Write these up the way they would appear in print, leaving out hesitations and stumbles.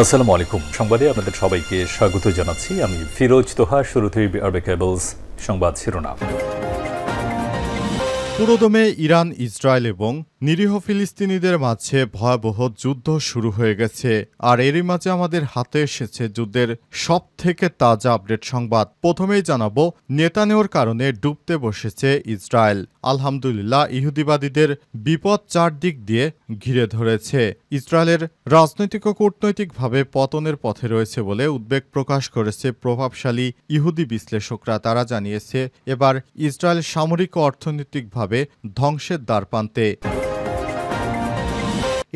আসসালামু আলাইকুম। সংবাদে আপনাদের সবাইকে স্বাগত জানাচ্ছি। আমি ফিরোজ তোহা। শুরুতেই আরবে কেবলস সংবাদ শিরোনাম। পুরোদমে ইরান, ইসরায়েল এবং নিরীহ ফিলিস্তিনিদের মাঝে ভয়াবহ যুদ্ধ শুরু হয়ে গেছে। আর এরই মাঝে আমাদের হাতে এসেছে যুদ্ধের সবথেকে তাজা আপডেট সংবাদ। প্রথমেই জানাবো, নেতানিয়াহুর কারণে ডুবতে বসেছে ইসরায়েল। আলহামদুলিল্লাহ, ইহুদিবাদীদের বিপদ চারদিক দিয়ে ঘিরে ধরেছে। ইসরায়েলের রাজনৈতিক ও কূটনৈতিকভাবে পতনের পথে রয়েছে বলে উদ্বেগ প্রকাশ করেছে প্রভাবশালী ইহুদি বিশ্লেষকরা। তারা জানিয়েছে, এবার ইসরায়েল সামরিক ও অর্থনৈতিকভাবে ধ্বংসের দ্বারপ্রান্তে।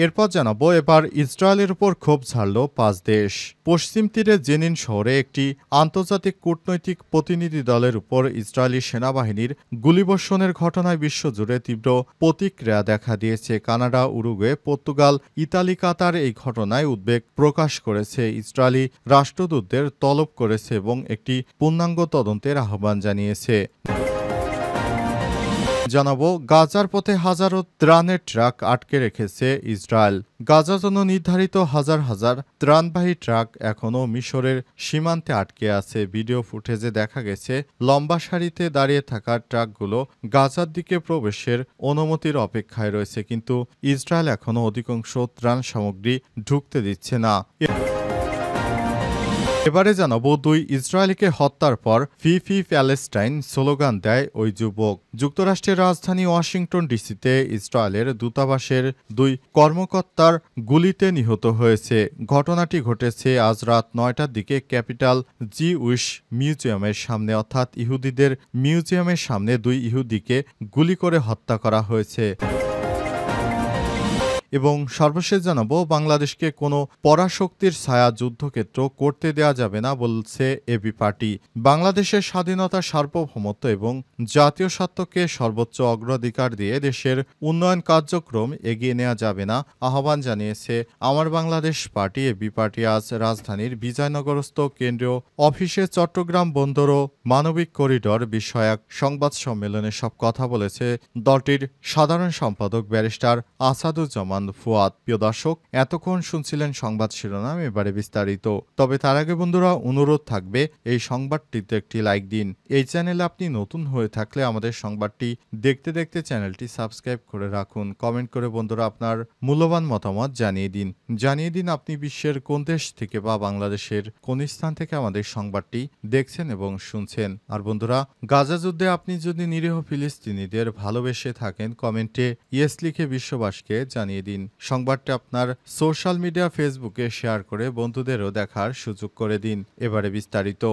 এরপর জানাবো, এবার ইসরায়েলের উপর ক্ষোভ ঝাড়ল 5 দেশ। পশ্চিম তীরে জেনিন শহরে একটি আন্তর্জাতিক কূটনৈতিক প্রতিনিধি দলের উপর ইসরায়েলি সেনাবাহিনীর গুলিবর্ষণের ঘটনায় বিশ্বজুড়ে তীব্র প্রতিক্রিয়া দেখা দিয়েছে। কানাডা, উরুগুয়ে, পর্তুগাল, ইতালি, কাতার এই ঘটনায় উদ্বেগ প্রকাশ করেছে। ইসরায়েলি রাষ্ট্রদূতদের তলব করেছে এবং একটি পূর্ণাঙ্গ তদন্তের আহ্বান জানিয়েছে। জানাবো, গাজার পথে হাজারো ত্রাণের ট্রাক আটকে রেখেছে ইসরায়েল। গাজার জন্য নির্ধারিত হাজার হাজার ত্রাণবাহী ট্রাক এখনও মিশরের সীমান্তে আটকে আছে। ভিডিও ফুটেজে দেখা গেছে, লম্বা সারিতে দাঁড়িয়ে থাকা ট্রাকগুলো গাজার দিকে প্রবেশের অনুমতির অপেক্ষায় রয়েছে, কিন্তু ইসরায়েল এখনও অধিকাংশ ত্রাণ সামগ্রী ঢুকতে দিচ্ছে না। এবারে জানাবো, 2 ইসরায়েলিকে হত্যার পর ফি ফি প্যালেস্টাইন স্লোগান দেয় ওই যুবক। যুক্তরাষ্ট্রের রাজধানী ওয়াশিংটন ডিসিতে ইসরায়েলের দূতাবাসের 2 কর্মকর্তার গুলিতে নিহত হয়েছে। ঘটনাটি ঘটেছে আজ রাত 9টার দিকে ক্যাপিটাল জিউইশ মিউজিয়ামের সামনে, অর্থাৎ ইহুদিদের মিউজিয়ামের সামনে 2 ইহুদিকে গুলি করে হত্যা করা হয়েছে। এবং সর্বশেষ জানাবো, বাংলাদেশকে কোনো পরাশক্তির ছায়া যুদ্ধক্ষেত্র করতে দেয়া যাবে না বলছে এবি পার্টি। বাংলাদেশের স্বাধীনতা, সার্বভৌমত্ব এবং জাতীয় স্বার্থকে সর্বোচ্চ অগ্রাধিকার দিয়ে দেশের উন্নয়ন কার্যক্রম এগিয়ে নেওয়া যাবে না আহ্বান জানিয়েছে আমার বাংলাদেশ পার্টি। এবি পার্টি আজ রাজধানীর বিজয়নগরস্থ কেন্দ্রীয় অফিসে চট্টগ্রাম বন্দর ও মানবিক করিডর বিষয়ক সংবাদ সম্মেলনে সব কথা বলেছে দলটির সাধারণ সম্পাদক ব্যারিস্টার আসাদুজ্জামান ফুয়াদ। প্রিয় দর্শক, এতক্ষণ শুনছিলেন সংবাদ শিরোনাম, এবারে বিস্তারিত। তবে তার আগে বন্ধুরা, অনুরোধ থাকবে এই সংবাদটিতে একটি লাইক দিন। এই চ্যানেলে আপনি নতুন হয়ে থাকলে আমাদের সংবাদটি দেখতে দেখতে চ্যানেলটি সাবস্ক্রাইব করে রাখুন। কমেন্ট করে বন্ধুরা আপনার মূল্যবান মতামত জানিয়ে দিন আপনি বিশ্বের কোন দেশ থেকে বা বাংলাদেশের কোন স্থান থেকে আমাদের সংবাদটি দেখছেন এবং শুনছেন। আর বন্ধুরা, গাজা যুদ্ধে আপনি যদি নিরীহ ফিলিস্তিনিদের ভালোবেসে থাকেন, কমেন্টে ইয়েস লিখে বিশ্ববাসীকে জানিয়ে দিন। সংবাদটা আপনার সোশ্যাল মিডিয়া ফেসবুকে শেয়ার করে বন্ধুদেরও দেখার সুযোগ করে দিন। এবারে বিস্তারিত।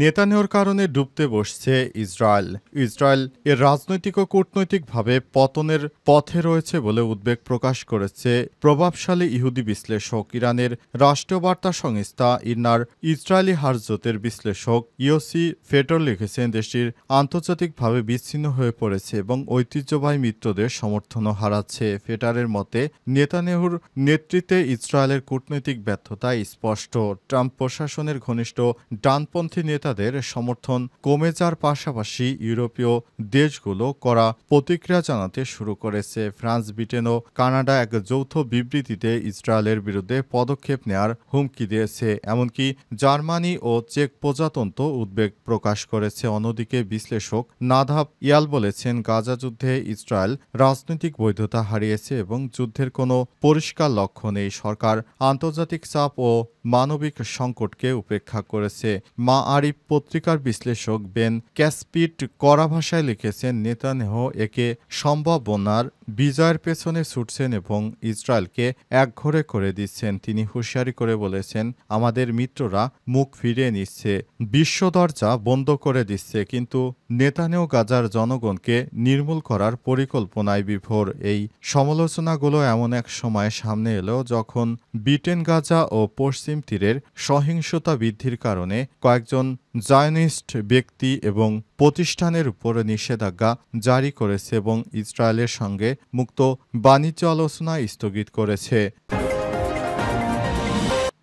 নেতানিয়াহুর কারণে ডুবতে বসছে ইসরায়েল। ইসরায়েল এর রাজনৈতিক ও কূটনৈতিকভাবে পতনের পথে রয়েছে বলে উদ্বেগ প্রকাশ করেছে প্রভাবশালী ইহুদি বিশ্লেষক। ইরানের রাষ্ট্রীয় বার্তা সংস্থা ইরনার ইসরায়েলি হারজতের বিশ্লেষক ইয়োসি ফেটর লিখেছেন, দেশটির আন্তর্জাতিকভাবে বিচ্ছিন্ন হয়ে পড়েছে এবং ঐতিহ্যবাহী মিত্রদের সমর্থনও হারাচ্ছে। ফেটারের মতে, নেতানিয়াহুর নেতৃত্বে ইসরায়েলের কূটনৈতিক ব্যর্থতা স্পষ্ট। ট্রাম্প প্রশাসনের ঘনিষ্ঠ ডানপন্থী নেতাদের সমর্থন কমে যাওয়ার পাশাপাশি ইউরোপীয় দেশগুলো কড়া প্রতিক্রিয়া জানাতে শুরু করেছে। ফ্রান্স, ব্রিটেন ও কানাডা এক যৌথ বিবৃতিতে ইসরায়েলের বিরুদ্ধে পদক্ষেপ নেওয়ার হুমকি দিয়েছে। এমনকি জার্মানি ও চেক প্রজাতন্ত্র উদ্বেগ প্রকাশ করেছে। অন্যদিকে বিশ্লেষক নাদাব ইয়াল বলেছেন, গাজা যুদ্ধে ইসরায়েল রাজনৈতিক বৈধতা হারিয়েছে এবং যুদ্ধের কোনো পরিষ্কার লক্ষ্য নেই। সরকার আন্তর্জাতিক চাপ ও মানবিক সংকটকে উপেক্ষা করেছে। মা আরিফ পত্রিকার বিশ্লেষক বেন ক্যাসপিট কড়া ভাষায় লিখেছেন, নেতানিয়াহু একে সম্ভাবনার বিজয়ের পেছনে ছুটছেন এবং ইসরায়েলকে একঘরে করে দিচ্ছেন। তিনি হুঁশিয়ারি করে বলেছেন, আমাদের মিত্ররা মুখ ফিরিয়ে নিচ্ছে, বিশ্ব দরজা বন্ধ করে দিচ্ছে, কিন্তু নেতানিয়াহু গাজার জনগণকে নির্মূল করার পরিকল্পনায় বিভোর। এই সমালোচনাগুলো এমন এক সময় সামনে এলো যখন ব্রিটেন গাজা ও পশ্চিম তীরের সহিংসতা বৃদ্ধির কারণে কয়েকজন জায়নিস্ট ব্যক্তি এবং প্রতিষ্ঠানের উপর নিষেধাজ্ঞা জারি করেছে এবং ইসরায়েলের সঙ্গে মুক্ত বাণিজ্য আলোচনা স্থগিত করেছে।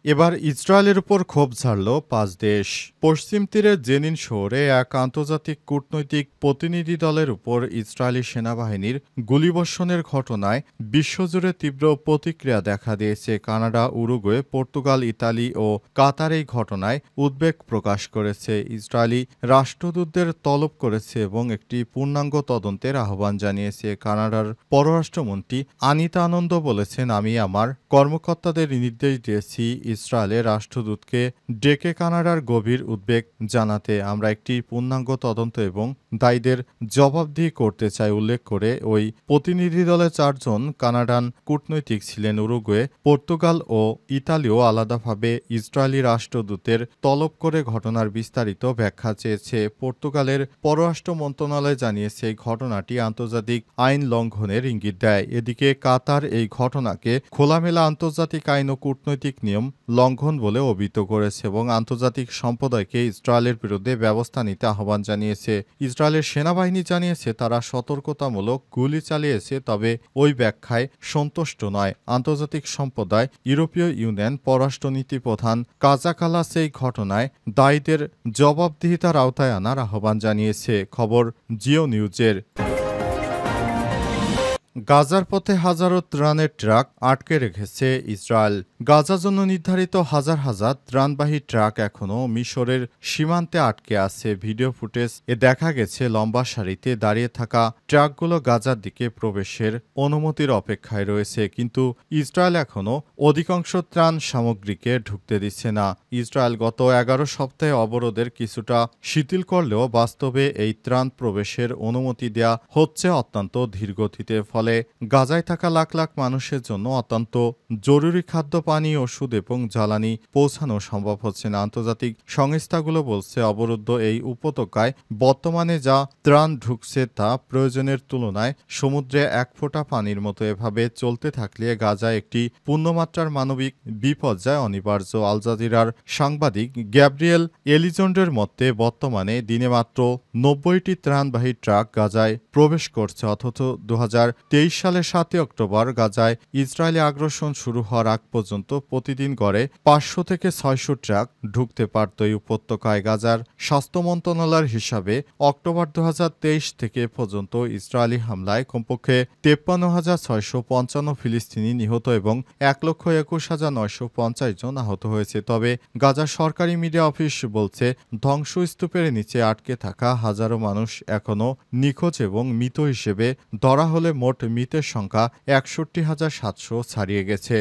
এবার ইসরায়েলের উপর ক্ষোভ ঝাড়ল ৫ দেশ। পশ্চিম তীরের জেনিন শহরে এক আন্তর্জাতিক কূটনৈতিক প্রতিনিধি দলের উপর ইসরায়েলি সেনাবাহিনীর গুলিবর্ষণের ঘটনায় বিশ্বজুড়ে তীব্র প্রতিক্রিয়া দেখা দিয়েছে। কানাডা, উরুগুয়ে, পর্তুগাল, ইতালি ও কাতার এই ঘটনায় উদ্বেগ প্রকাশ করেছে। ইসরায়েলি রাষ্ট্রদূতদের তলব করেছে এবং একটি পূর্ণাঙ্গ তদন্তের আহ্বান জানিয়েছে। কানাডার পররাষ্ট্রমন্ত্রী আনিতা আনন্দ বলেছেন, আমি আমার কর্মকর্তাদের নির্দেশ দিয়েছি ইসরায়েলের রাষ্ট্রদূতকে ডেকে কানাডার গভীর উদ্বেগ জানাতে। আমরা একটি পূর্ণাঙ্গ তদন্ত এবং দায়ীদের জবাবদিহি করতে চাই। উল্লেখ করে ওই প্রতিনিধি দলে ৪ জন কানাডান কূটনৈতিক ছিলেন। উরুগুয়ে, পর্তুগাল ও ইতালিও আলাদাভাবে ইসরায়েলি রাষ্ট্রদূতের তলব করে ঘটনার বিস্তারিত ব্যাখ্যা চেয়েছে। পর্তুগালের পররাষ্ট্র মন্ত্রণালয় জানিয়েছে এই ঘটনাটি আন্তর্জাতিক আইন লঙ্ঘনের ইঙ্গিত দেয়। এদিকে কাতার এই ঘটনাকে খোলামেলা আন্তর্জাতিক আইন ও কূটনৈতিক নিয়ম লঙ্ঘন বলে অভিহিত করেছে এবং আন্তর্জাতিক সম্প্রদায়কে ইসরায়েলের বিরুদ্ধে ব্যবস্থা নিতে আহ্বান জানিয়েছে। ইসরায়েলের সেনাবাহিনী জানিয়েছে তারা সতর্কতামূলক গুলি চালিয়েছে, তবে ওই ব্যাখ্যায় সন্তুষ্ট নয় আন্তর্জাতিক সম্প্রদায়। ইউরোপীয় ইউনিয়ন পররাষ্ট্রনীতি প্রধান কাজা কালাস এই ঘটনায় দায়ীদের জবাবদিহিতার আওতায় আনার আহ্বান জানিয়েছে। খবর জিও নিউজের। গাজার পথে হাজারো ত্রাণের ট্রাক আটকে রেখেছে ইসরায়েল। গাজার জন্য নির্ধারিত হাজার হাজার ত্রাণবাহী ট্রাক এখনও মিশরের সীমান্তে আটকে আছে। ভিডিও ফুটেজ দেখা গেছে লম্বা সারিতে দাঁড়িয়ে থাকা ট্রাকগুলো গাজার দিকে প্রবেশের অনুমতির অপেক্ষায় রয়েছে, কিন্তু ইসরায়েল এখনও অধিকাংশ ত্রাণ সামগ্রীকে ঢুকতে দিচ্ছে না। ইসরায়েল গত ১১ সপ্তাহে অবরোধের কিছুটা শিথিল করলেও বাস্তবে এই ত্রাণ প্রবেশের অনুমতি দেয়া হচ্ছে অত্যন্ত ধীরগতিতে। ফলে গাজায় থাকা লাখ লাখ মানুষের জন্য অত্যন্ত জরুরি খাদ্য, পানি, ওষুধ এবং জ্বালানি পৌঁছানো সম্ভব হচ্ছে না। আন্তর্জাতিক সংস্থাগুলো বলছে অবরুদ্ধ এই উপত্যকায় বর্তমানে যা ত্রাণ ঢুকছে তা প্রয়োজনের তুলনায় সমুদ্রে এক ফোঁটা পানির মতো। এভাবে চলতে থাকলে গাজায় একটি পূর্ণমাত্রার মানবিক বিপর্যয় অনিবার্য। আল জাজিরার সাংবাদিক গ্যাব্রিয়েল এলিজন্ডের মতে বর্তমানে দিনে মাত্র ৯০টি ত্রাণবাহী ট্রাক গাজায় প্রবেশ করছে, অথচ ২০২৩ সালের ৭ অক্টোবর গাজায় ইসরায়েলি আগ্রাসন শুরু হওয়ার আগ পর্যন্ত প্রতিদিন গড়ে ৫০০ থেকে ৬০০ ট্রাক ঢুকতে পারত এই উপত্যকায়। গাজার স্বাস্থ্য মন্ত্রণালয়ের হিসাবে অক্টোবর ২০২৩ থেকে পর্যন্ত ইসরায়েলি হামলায় কমপক্ষে ৫৩,৬৫৫ ফিলিস্তিনি নিহত এবং ১,২১,৯৫০ জন আহত হয়েছে। তবে গাজার সরকারি মিডিয়া অফিস বলছে ধ্বংসস্তূপের নিচে আটকে থাকা হাজারো মানুষ এখনও নিখোঁজ এবং মৃত হিসেবে ধরা হলে মোট মৃতের সংখ্যা ৬১,৭০০ ছাড়িয়ে গেছে।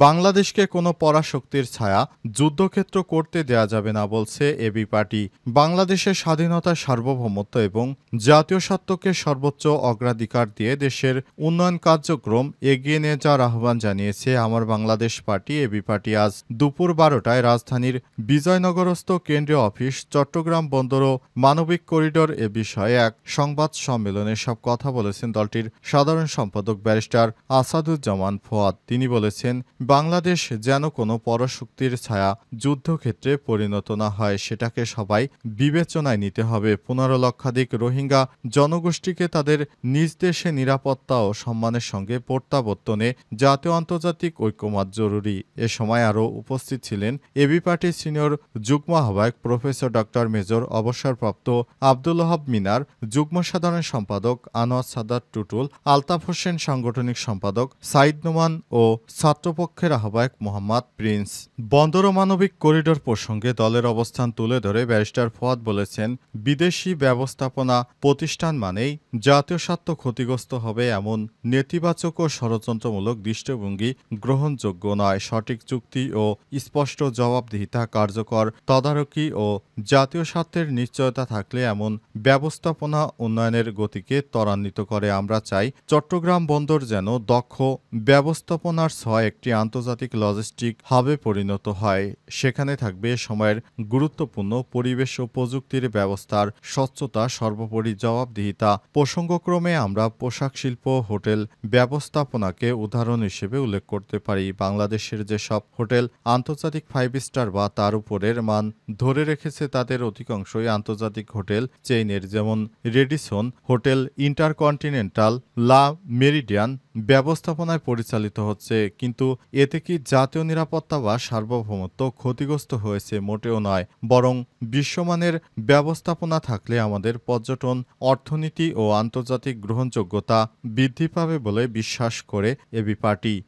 বাংলাদেশকে কোনো পরাশক্তির ছায়া যুদ্ধক্ষেত্র করতে দেয়া যাবে না বলছে এবি পার্টি। বাংলাদেশের স্বাধীনতা, সার্বভৌমত্ব এবং জাতীয় স্বার্থকে সর্বোচ্চ অগ্রাধিকার দিয়ে দেশের উন্নয়ন কার্যক্রম এগিয়ে নিয়ে যাওয়ার আহ্বান জানিয়েছে আমার বাংলাদেশ পার্টি। এবি পার্টি আজ দুপুর ১২টায় রাজধানীর বিজয়নগরস্থ কেন্দ্রীয় অফিস চট্টগ্রাম বন্দর ও মানবিক করিডোর এ বিষয়ে এক সংবাদ সম্মেলনে সব কথা বলেছেন দলটির সাধারণ সম্পাদক ব্যারিস্টার আসাদুজ্জামান ফোয়াদ। তিনি বলেছেন, বাংলাদেশ যেন কোনো পরাশক্তির ছায়া যুদ্ধক্ষেত্রে পরিণত না হয়, সেটাকে সবাই বিবেচনায় নিতে হবে। ১৫ লক্ষাধিক রোহিঙ্গা জনগোষ্ঠীকে তাদের নিজ দেশে নিরাপত্তা ও সম্মানের সঙ্গে প্রত্যাবর্তনে জাতীয় আন্তর্জাতিক ঐক্যমত জরুরি। এ সময় আরও উপস্থিত ছিলেন এবি পার্টির সিনিয়র যুগ্ম আহ্বায়ক প্রফেসর ডক্টর মেজর অবসরপ্রাপ্ত আব্দুল ওহাব মিনার, যুগ্ম সাধারণ সম্পাদক আনোয়ার সাদাত টুটুল, আলতাফ হোসেন সাংগঠনিক সম্পাদক সাইদ নোমান ও ছাত্রপক্ষের আহ্বায়ক মোহাম্মদ প্রিন্স। বন্দর ও মানবিক করিডোর প্রসঙ্গে দলের অবস্থান তুলে ধরে ব্যারিস্টার ফোয়াদ বলেছেন, বিদেশি ব্যবস্থাপনা প্রতিষ্ঠান মানেই জাতীয় স্বার্থ ক্ষতিগ্রস্ত হবে এমন নেতিবাচক ও ষড়যন্ত্রমূলক দৃষ্টিভঙ্গি গ্রহণযোগ্য নয়। সঠিক চুক্তি ও স্পষ্ট জবাবদিহিতা, কার্যকর তদারকি ও জাতীয় স্বার্থের নিশ্চয়তা থাকলে এমন ব্যবস্থাপনা উন্নয়নের গতিকে ত্বরান্বিত করে। আমরা চাই চট্টগ্রাম বন্দর যেন দক্ষ ব্যবস্থাপনার ছয় একটি আন্তর্জাতিক লজিস্টিক হাবে পরিণত হয়। সেখানে থাকবে সময়ের গুরুত্বপূর্ণ পরিবেশ ও প্রযুক্তির ব্যবস্থার স্বচ্ছতা, সর্বোপরি জবাবদিহিতা। প্রসঙ্গক্রমে আমরা পোশাক শিল্প, হোটেল ব্যবস্থাপনাকে উদাহরণ হিসেবে উল্লেখ করতে পারি। বাংলাদেশের যেসব হোটেল আন্তর্জাতিক 5 স্টার বা তার উপরের মান ধরে রেখেছে তাদের অধিকাংশই আন্তর্জাতিক হোটেল চেইনের, যেমন রেডিসন হোটেল, ইন্টারকন্টিনেন্টাল, লা মেরিডিয়ান ব্যবস্থাপনায় পরিচালিত হচ্ছে। কিন্তু এতে কি জাতীয় নিরাপত্তা বা সার্বভৌমত্ব ক্ষতিগ্রস্ত হয়েছে? মোটেও নয়, বরং বিশ্বমানের ব্যবস্থাপনা থাকলে আমাদের পর্যটন, অর্থনীতি ও আন্তর্জাতিক গ্রহণযোগ্যতা বৃদ্ধি পাবে বলে বিশ্বাস করে এবি পার্টি।